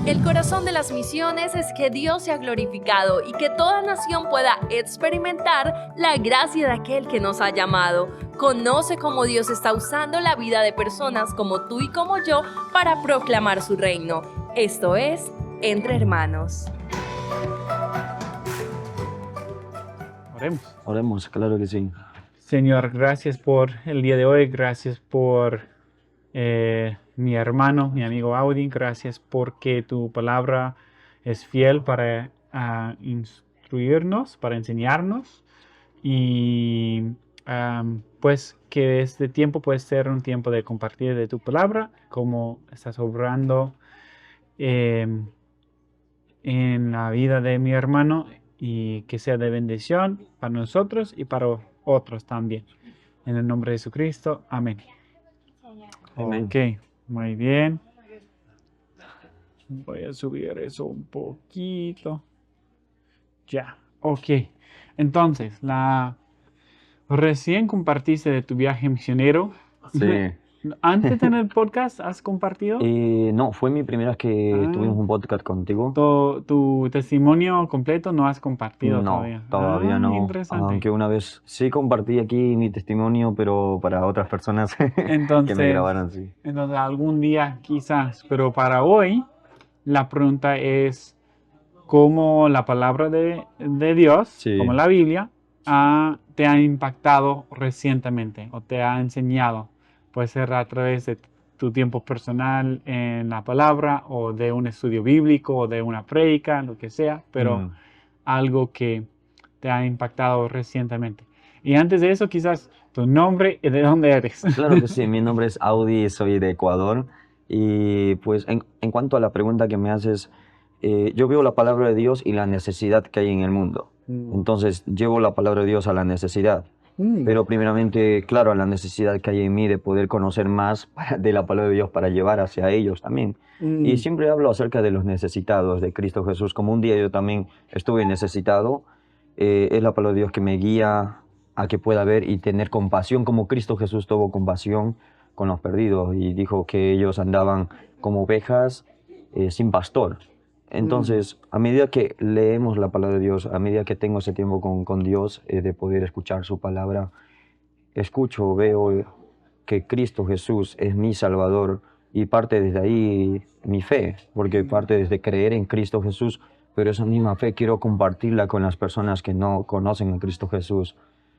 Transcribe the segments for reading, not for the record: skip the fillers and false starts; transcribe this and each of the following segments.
El corazón de las misiones es que Dios sea glorificado y que toda nación pueda experimentar la gracia de aquel que nos ha llamado. Conoce cómo Dios está usando la vida de personas como tú y como yo para proclamar su reino. Esto es Entre Hermanos. Oremos. Oremos, claro que sí. Señor, gracias por el día de hoy, gracias por mi hermano, mi amigo Audi, gracias porque tu palabra es fiel para instruirnos, para enseñarnos y pues que este tiempo puede ser un tiempo de compartir de tu palabra, como estás obrando en la vida de mi hermano y que sea de bendición para nosotros y para otros también. En el nombre de Jesucristo, amén. Amén. Ok, muy bien. Voy a subir eso un poquito. Ya, ok. Entonces, recién compartiste de tu viaje misionero. Sí. ¿Antes en el podcast has compartido? No, fue mi primera vez que tuvimos un podcast contigo. ¿Tu testimonio completo no has compartido No, todavía? todavía no. Interesante. Aunque una vez sí compartí aquí mi testimonio, pero para otras personas que me Entonces, grabaron, sí. entonces, algún día quizás, pero para hoy la pregunta es cómo la palabra de Dios, Sí. como la Biblia, te ha impactado recientemente o te ha enseñado. Puede ser a través de tu tiempo personal en la palabra o de un estudio bíblico o de una prédica, lo que sea, pero algo que te ha impactado recientemente. Y antes de eso, quizás tu nombre y de dónde eres. Claro que sí, mi nombre es Audi, soy de Ecuador. Y pues en cuanto a la pregunta que me haces, yo veo la palabra de Dios y la necesidad que hay en el mundo. Entonces llevo la palabra de Dios a la necesidad. Pero primeramente, claro, a la necesidad que hay en mí de poder conocer más de la palabra de Dios para llevar hacia ellos también. Y siempre hablo acerca de los necesitados de Cristo Jesús. Como un día yo también estuve necesitado, es la palabra de Dios que me guía a que pueda ver y tener compasión, como Cristo Jesús tuvo compasión con los perdidos y dijo que ellos andaban como ovejas sin pastor. Entonces, a medida que leemos la palabra de Dios, a medida que tengo ese tiempo con Dios, de poder escuchar su palabra, escucho, veo que Cristo Jesús es mi Salvador y parte desde ahí mi fe, porque parte desde creer en Cristo Jesús, pero esa misma fe quiero compartirla con las personas que no conocen a Cristo Jesús.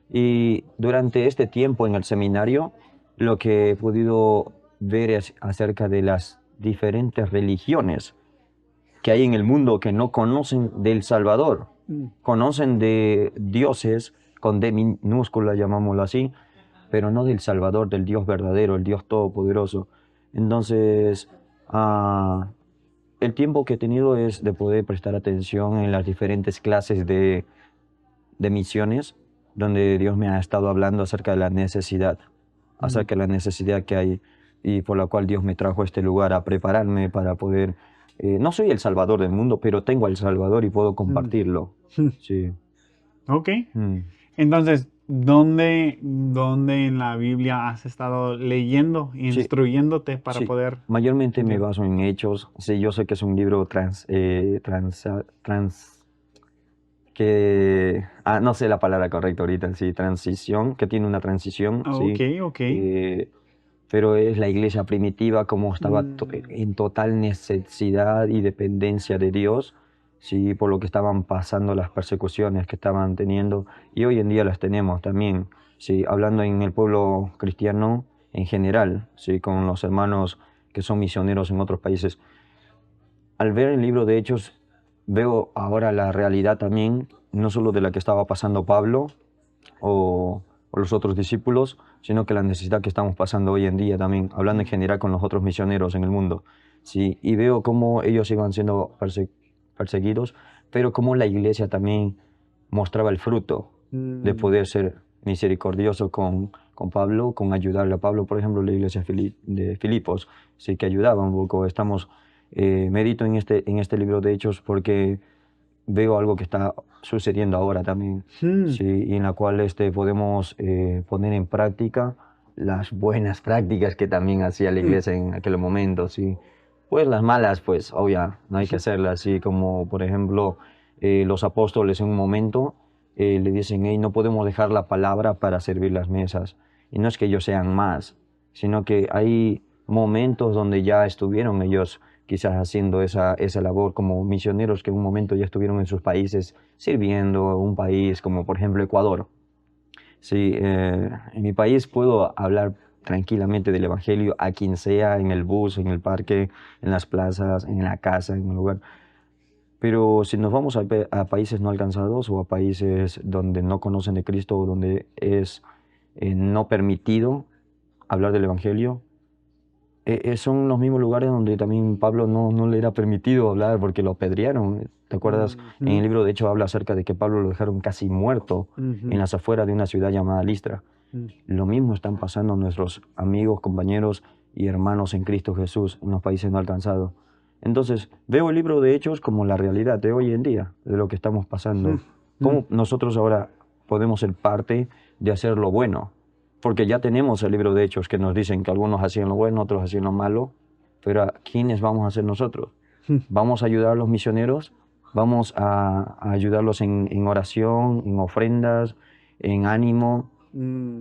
Y durante este tiempo en el seminario, lo que he podido ver es acerca de las diferentes religiones que hay en el mundo que no conocen del Salvador, conocen de dioses con D minúscula, llamámoslo así, pero no del Salvador, del Dios verdadero, el Dios todopoderoso. Entonces, el tiempo que he tenido es de poder prestar atención en las diferentes clases de misiones, donde Dios me ha estado hablando acerca de la necesidad, acerca de la necesidad que hay y por la cual Dios me trajo a este lugar a prepararme para poder... no soy el Salvador del mundo, pero tengo al Salvador y puedo compartirlo. Sí. Ok. Entonces, ¿dónde en la Biblia has estado leyendo, instruyéndote para poder...? Mayormente me baso en Hechos. Sí, yo sé que es un libro no sé la palabra correcta ahorita, sí, transición, que tiene una transición, sí. Ok. Pero es la iglesia primitiva como estaba en total necesidad y dependencia de Dios, sí, por lo que estaban pasando, las persecuciones que estaban teniendo, y hoy en día las tenemos también, sí, hablando en el pueblo cristiano en general, sí, con los hermanos que son misioneros en otros países. Al ver el libro de Hechos, veo ahora la realidad también, no solo de la que estaba pasando Pablo o los otros discípulos, sino que la necesidad que estamos pasando hoy en día también, hablando en general con los otros misioneros en el mundo. Sí, y veo cómo ellos iban siendo perseguidos, pero cómo la iglesia también mostraba el fruto de poder ser misericordioso con Pablo, con ayudarle a Pablo, por ejemplo, la iglesia de Filipos, sí que ayudaba un poco. Medito en este libro de Hechos porque veo algo que está sucediendo ahora también, sí, y en la cual podemos poner en práctica las buenas prácticas que también hacía la iglesia en aquel momento, sí. Pues las malas, pues, obvia, no hay que hacerlas. Así como, por ejemplo, los apóstoles en un momento le dicen, hey, no podemos dejar la palabra para servir las mesas. Y no es que ellos sean más, sino que hay momentos donde ya estuvieron ellos quizás haciendo esa labor como misioneros que en un momento ya estuvieron en sus países sirviendo a un país como por ejemplo Ecuador. Sí, en mi país puedo hablar tranquilamente del Evangelio a quien sea, en el bus, en el parque, en las plazas, en la casa, en un lugar. Pero si nos vamos a países no alcanzados o a países donde no conocen de Cristo o donde es no permitido hablar del Evangelio, son los mismos lugares donde también Pablo no le era permitido hablar porque lo apedrearon. ¿Te acuerdas? En el libro de hecho habla acerca de que Pablo lo dejaron casi muerto en las afueras de una ciudad llamada Listra. Lo mismo están pasando nuestros amigos, compañeros y hermanos en Cristo Jesús en los países no alcanzados. Entonces, veo el libro de Hechos como la realidad de hoy en día, de lo que estamos pasando. Cómo nosotros ahora podemos ser parte de hacer lo bueno. Porque ya tenemos el libro de Hechos que nos dicen que algunos hacían lo bueno, otros hacían lo malo. Pero ¿a quiénes vamos a ser nosotros? ¿Vamos a ayudar a los misioneros? ¿Vamos a ayudarlos en oración, en ofrendas, en ánimo?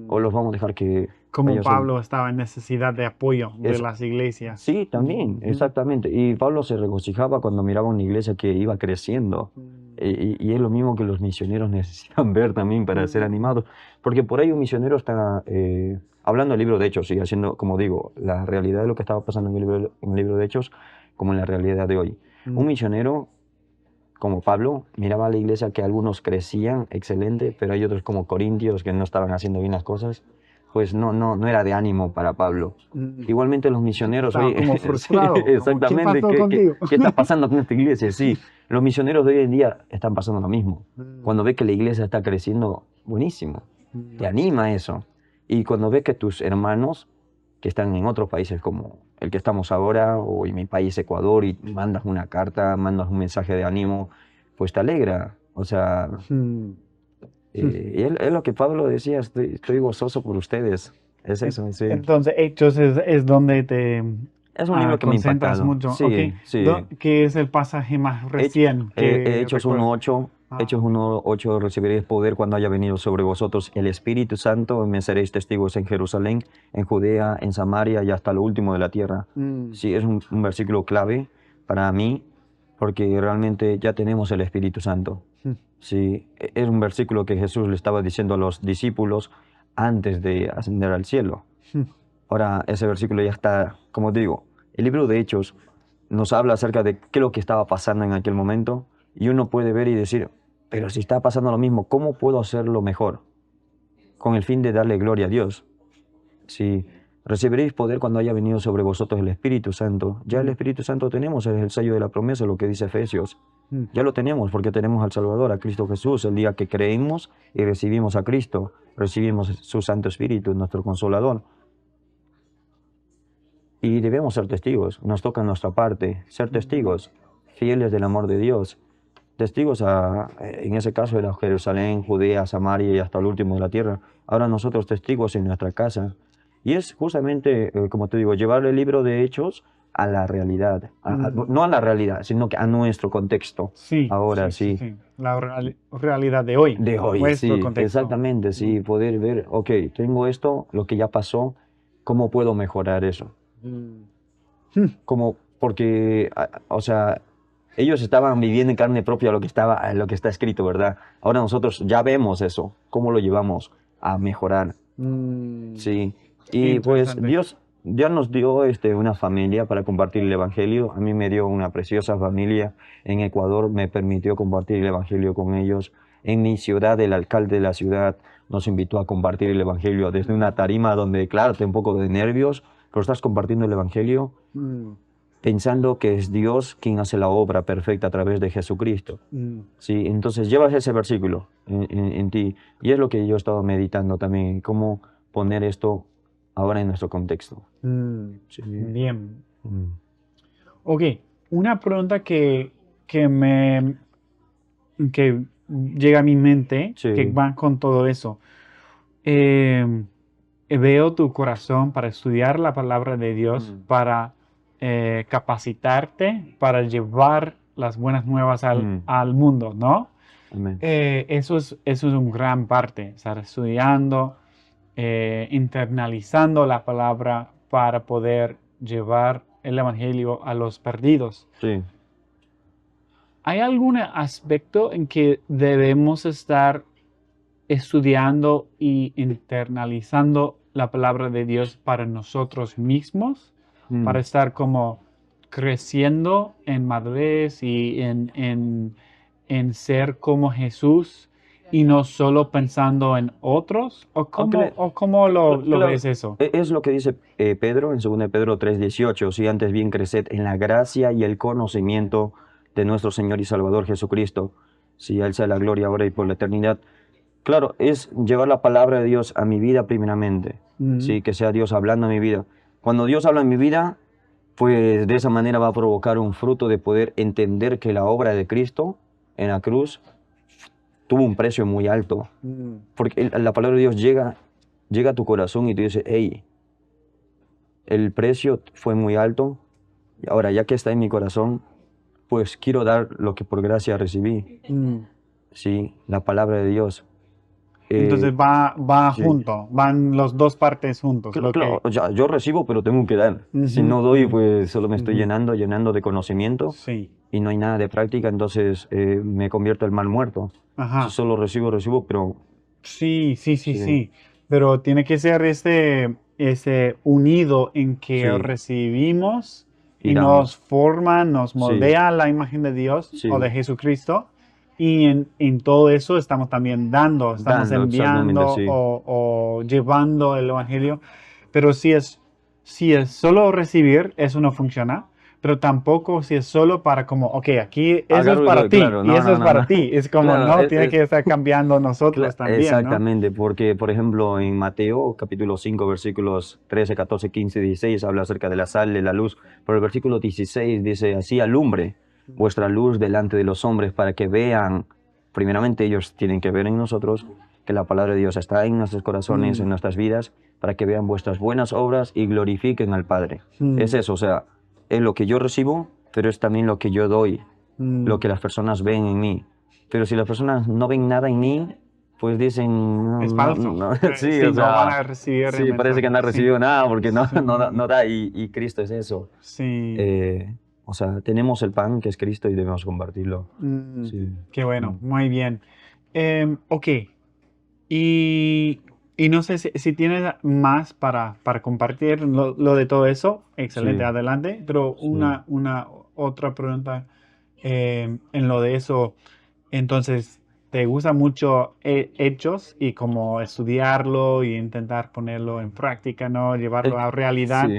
¿O los vamos a dejar que Como ellos Pablo estaba en necesidad de apoyo de Eso. las iglesias. Sí, también, exactamente. Y Pablo se regocijaba cuando miraba una iglesia que iba creciendo. Y es lo mismo que los misioneros necesitan ver también para ser animados. Porque por ahí un misionero está hablando del libro de Hechos y haciendo, como digo, la realidad de lo que estaba pasando en el libro de Hechos como en la realidad de hoy. Un misionero como Pablo miraba a la iglesia que algunos crecían, excelente, pero hay otros como Corintios que no estaban haciendo bien las cosas. Pues no era de ánimo para Pablo. Igualmente los misioneros Estaba hoy... como frustrado. Sí, exactamente. ¿Qué pasó contigo? ¿Qué está pasando con esta iglesia? Sí, los misioneros de hoy en día están pasando lo mismo. Cuando ves que la iglesia está creciendo, buenísimo. Te anima eso. Y cuando ves que tus hermanos que están en otros países como el que estamos ahora o en mi país Ecuador y mandas una carta, mandas un mensaje de ánimo, pues te alegra. O sea... y es lo que Pablo decía, estoy gozoso por ustedes. Es eso, sí. Entonces, Hechos es donde te Es un libro que me ha concentras impactado. mucho. Sí, Ok. sí. ¿Qué es el pasaje más recién que Hechos recuerdas? 1:8. Hechos 1:8, recibiréis poder cuando haya venido sobre vosotros el Espíritu Santo, me seréis testigos en Jerusalén, en Judea, en Samaria y hasta lo último de la tierra. Sí, es un versículo clave para mí, porque realmente ya tenemos el Espíritu Santo. Sí, es un versículo que Jesús le estaba diciendo a los discípulos antes de ascender al cielo. Ahora, ese versículo ya está, como digo, el libro de Hechos nos habla acerca de qué es lo que estaba pasando en aquel momento y uno puede ver y decir, pero si está pasando lo mismo, ¿cómo puedo hacerlo mejor? Con el fin de darle gloria a Dios. Si recibiréis poder cuando haya venido sobre vosotros el Espíritu Santo. Ya el Espíritu Santo tenemos, es el sello de la promesa, lo que dice Efesios. Ya lo tenemos porque tenemos al Salvador, a Cristo Jesús. El día que creímos y recibimos a Cristo, recibimos su Santo Espíritu, nuestro Consolador. Y debemos ser testigos, nos toca nuestra parte, ser testigos, fieles del amor de Dios. Testigos en ese caso era Jerusalén, Judea, Samaria y hasta el último de la tierra. Ahora nosotros testigos en nuestra casa. Y es justamente, como te digo, llevar el libro de Hechos a la realidad. No a la realidad, sino que a nuestro contexto. Sí. Ahora sí. La realidad de hoy. De hoy, Nuestro sí. contexto. Exactamente, sí. Poder ver, ok, tengo esto, lo que ya pasó, ¿cómo puedo mejorar eso? Porque, o sea, ellos estaban viviendo en carne propia lo que está escrito, ¿verdad? Ahora nosotros ya vemos eso, cómo lo llevamos a mejorar. Sí. Y pues Dios ya nos dio una familia para compartir el Evangelio. A mí me dio una preciosa familia en Ecuador, me permitió compartir el Evangelio con ellos. En mi ciudad, el alcalde de la ciudad nos invitó a compartir el Evangelio desde una tarima donde, claro, te un poco de nervios, pero estás compartiendo el Evangelio pensando que es Dios quien hace la obra perfecta a través de Jesucristo. Sí, entonces llevas ese versículo en ti. Y es lo que yo he estado meditando también, cómo poner esto ahora en nuestro contexto. Sí. Bien. Ok, una pregunta que llega a mi mente, Sí. que va con todo eso. Veo tu corazón para estudiar la palabra de Dios, para capacitarte para llevar las buenas nuevas al mundo, ¿no? Amén. Eso es un gran parte, estar estudiando, internalizando la palabra para poder llevar el evangelio a los perdidos. Sí. ¿Hay algún aspecto en que debemos estar estudiando y internalizando la palabra de Dios para nosotros mismos? Para estar como creciendo en madurez y en ser como Jesús y no solo pensando en otros? ¿O cómo lo Claro, ves eso? es lo que dice Pedro en 2 Pedro 3:18, si antes bien creced en la gracia y el conocimiento de nuestro Señor y Salvador Jesucristo, si a Él sea la gloria ahora y por la eternidad. Claro, es llevar la palabra de Dios a mi vida primeramente, sí, que sea Dios hablando a mi vida. Cuando Dios habla en mi vida, pues de esa manera va a provocar un fruto de poder entender que la obra de Cristo en la cruz tuvo un precio muy alto. Porque la palabra de Dios llega a tu corazón y te dice, hey, el precio fue muy alto, y ahora ya que está en mi corazón, pues quiero dar lo que por gracia recibí. Sí, la palabra de Dios. Entonces va sí. junto, van las dos partes juntos. Claro, o sea, yo recibo, pero tengo que dar. Si no doy, pues solo me estoy llenando de conocimiento Sí. y no hay nada de práctica, entonces me convierto en mal muerto. Ajá. Si solo recibo, pero... Sí. Pero tiene que ser ese unido en que Sí. recibimos y Y nos forma, nos Sí. moldea la imagen de Dios Sí. o de Jesucristo. Y en todo eso estamos también estamos Dando, enviando exactamente, sí. o llevando el Evangelio. Pero si es solo recibir, eso no funciona. Pero tampoco si es solo para como, ok, aquí eso Agarro es y para doy, ti claro. y No, eso no, es no, para no. ti. Es como, Claro, no, tiene que estar cambiando nosotros también, ¿no? Exactamente, porque por ejemplo en Mateo capítulo 5 versículos 13, 14, 15, 16 habla acerca de la sal, de la luz, pero el versículo 16 dice, así alumbre vuestra luz delante de los hombres para que vean, primeramente ellos tienen que ver en nosotros que la palabra de Dios está en nuestros corazones, en nuestras vidas, para que vean vuestras buenas obras y glorifiquen al Padre. Es eso, o sea, es lo que yo recibo, pero es también lo que yo doy, lo que las personas ven en mí. Pero si las personas no ven nada en mí, pues dicen, Es falso. sí, Sí, o no van sea, a recibir el sí, parece que no ha mensaje. recibido nada porque no, Sí. no da, y Cristo es eso. Sí. O sea, tenemos el pan que es Cristo y debemos compartirlo. Sí. Qué bueno, muy bien. Ok, y no sé si tienes más para compartir lo de todo eso. Excelente, Sí. adelante. Pero una otra pregunta en lo de eso. Entonces, ¿te gusta mucho Hechos y como estudiarlo y intentar ponerlo en práctica, ¿no? Llevarlo a realidad? Sí.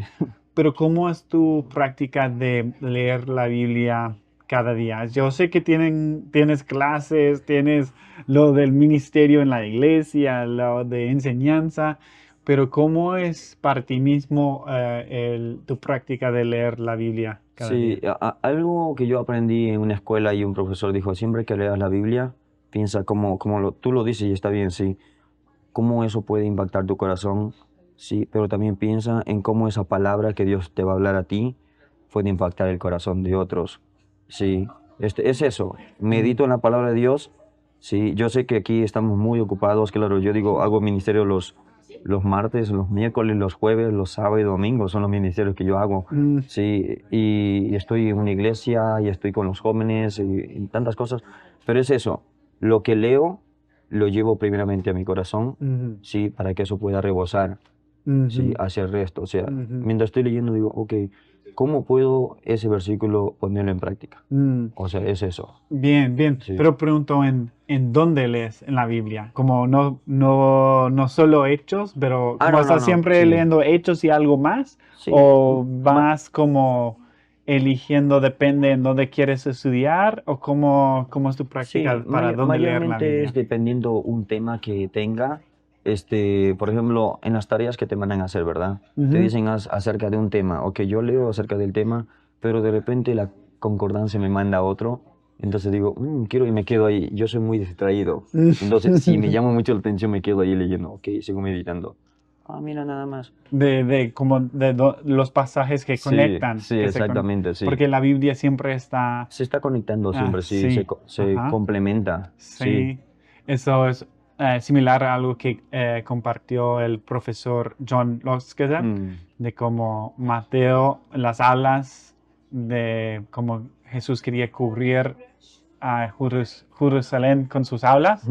Pero ¿cómo es tu práctica de leer la Biblia cada día? Yo sé que tienes clases, tienes lo del ministerio en la iglesia, lo de enseñanza, pero ¿cómo es para ti mismo tu práctica de leer la Biblia cada Sí, día? algo que yo aprendí en una escuela y un profesor dijo, siempre que leas la Biblia, piensa tú lo dices y está bien, sí, cómo eso puede impactar tu corazón, sí, pero también piensa en cómo esa palabra que Dios te va a hablar a ti puede impactar el corazón de otros, sí, es eso, medito en la palabra de Dios, sí, yo sé que aquí estamos muy ocupados, claro, yo digo, hago ministerio los martes, los miércoles, los jueves, los sábados y domingos son los ministerios que yo hago. Sí, y estoy en una iglesia y estoy con los jóvenes y tantas cosas, pero es eso, lo que leo lo llevo primeramente a mi corazón, sí, para que eso pueda rebosar, sí, hacia el resto. O sea, mientras estoy leyendo digo, ok, ¿cómo puedo ese versículo ponerlo en práctica? O sea, es eso. Bien. Sí. Pero pregunto en dónde lees en la Biblia. Como no solo Hechos, pero como No, estás siempre sí. leyendo Hechos y algo más, Sí. o vas como eligiendo, depende en dónde quieres estudiar, o cómo es tu práctica para dónde leer la mayormente Biblia. es dependiendo un tema que tenga. Por ejemplo, en las tareas que te mandan a hacer, ¿verdad? Te dicen acerca de un tema. Ok, yo leo acerca del tema, pero de repente la concordancia me manda a otro. Entonces digo, quiero y me quedo ahí. Yo soy muy distraído. Entonces, si me llama mucho la atención, me quedo ahí leyendo. Ok, sigo meditando. mira nada más. Los pasajes que conectan. Sí, que se exactamente, sí. Porque la Biblia siempre está... Se está conectando siempre, sí, sí. se Ajá. complementa. Sí, eso es similar a algo que compartió el profesor John Loskeder, de cómo Mateo, las alas, de cómo Jesús quería cubrir a Jerusalén con sus alas.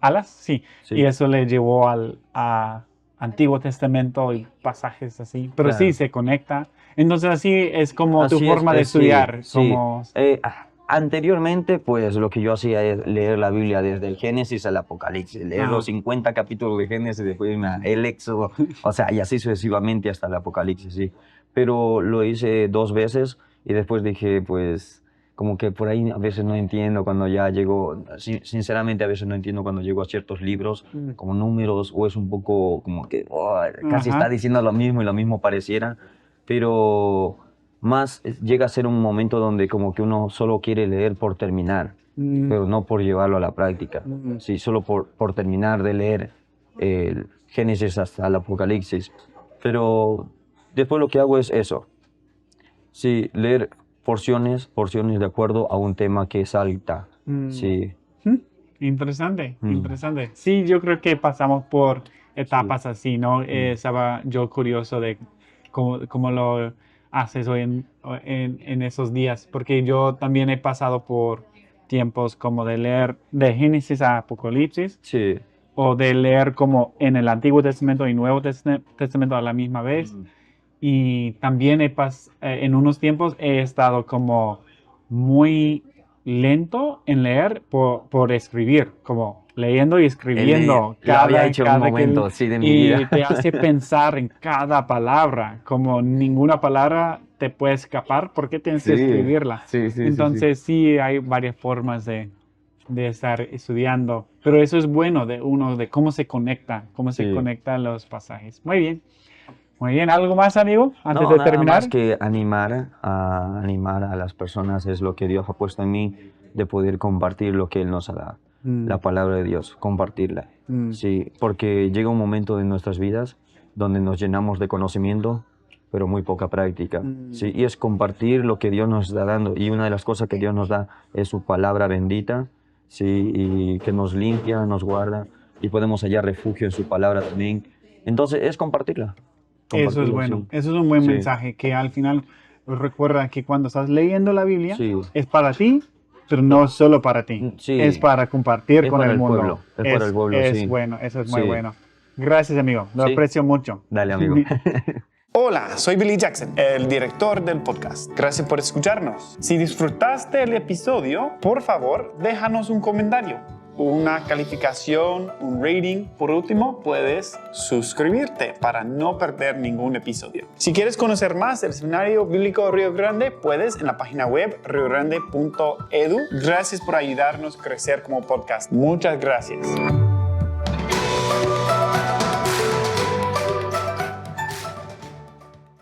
¿Alas? Sí. Y eso le llevó a Antiguo Testamento y pasajes así. Pero Claro. sí, se conecta. Entonces así es como tu Así forma de estudiar. Sí. Como... Anteriormente, pues lo que yo hacía es leer la Biblia desde el Génesis al Apocalipsis, leer los 50 capítulos de Génesis, después el Éxodo, o sea, y así sucesivamente hasta el Apocalipsis, sí. Pero lo hice 2 veces y después dije, pues, como que por ahí a veces no entiendo cuando ya llego, sinceramente a veces no entiendo cuando llego a ciertos libros, como números, o es un poco como que casi está diciendo lo mismo y lo mismo pareciera, pero más llega a ser un momento donde como que uno solo quiere leer por terminar, pero no por llevarlo a la práctica. Sí, solo por terminar de leer el Génesis hasta el Apocalipsis. Pero después lo que hago es eso. Sí, leer porciones de acuerdo a un tema que salta. Sí. Interesante. Sí, yo creo que pasamos por etapas así, ¿no? Estaba yo curioso de cómo lo haces hoy en esos días, porque yo también he pasado por tiempos como de leer de Génesis a Apocalipsis, Sí. o de leer como en el Antiguo Testamento y Nuevo Testamento a la misma vez. Y también en unos tiempos he estado como muy lento en leer por escribir, como leyendo y escribiendo Lo había hecho en un momento, sí, de mi vida. Y te hace pensar en cada palabra, como ninguna palabra te puede escapar porque tienes que escribirla. Sí. Entonces sí hay varias formas de estar estudiando, pero eso es bueno de cómo se conectan los pasajes. Muy bien, ¿algo más, amigo? Antes de Nada terminar. más que animar a las personas es lo que Dios ha puesto en mí, de poder compartir lo que Él nos ha dado, la palabra de Dios, compartirla. Sí, porque llega un momento de nuestras vidas donde nos llenamos de conocimiento, pero muy poca práctica. Sí, y es compartir lo que Dios nos está dando, y una de las cosas que Dios nos da es su palabra bendita, sí, y que nos limpia, nos guarda, y podemos hallar refugio en su palabra también. Entonces es compartirla. Eso es bueno, sí. eso es un buen mensaje, que al final recuerda que cuando estás leyendo la Biblia es para ti, pero no solo para ti, es para compartir con el mundo. Pueblo, es para el pueblo, es sí. bueno, eso es muy bueno. Gracias, amigo, lo aprecio mucho. Dale, amigo. Hola, soy Billy Jackson, el director del podcast. Gracias por escucharnos. Si disfrutaste el episodio, por favor, déjanos un comentario, una calificación, un rating. Por último, puedes suscribirte para no perder ningún episodio. Si quieres conocer más del Seminario Bíblico Río Grande, puedes en la página web riogrande.edu. Gracias por ayudarnos a crecer como podcast. Muchas gracias.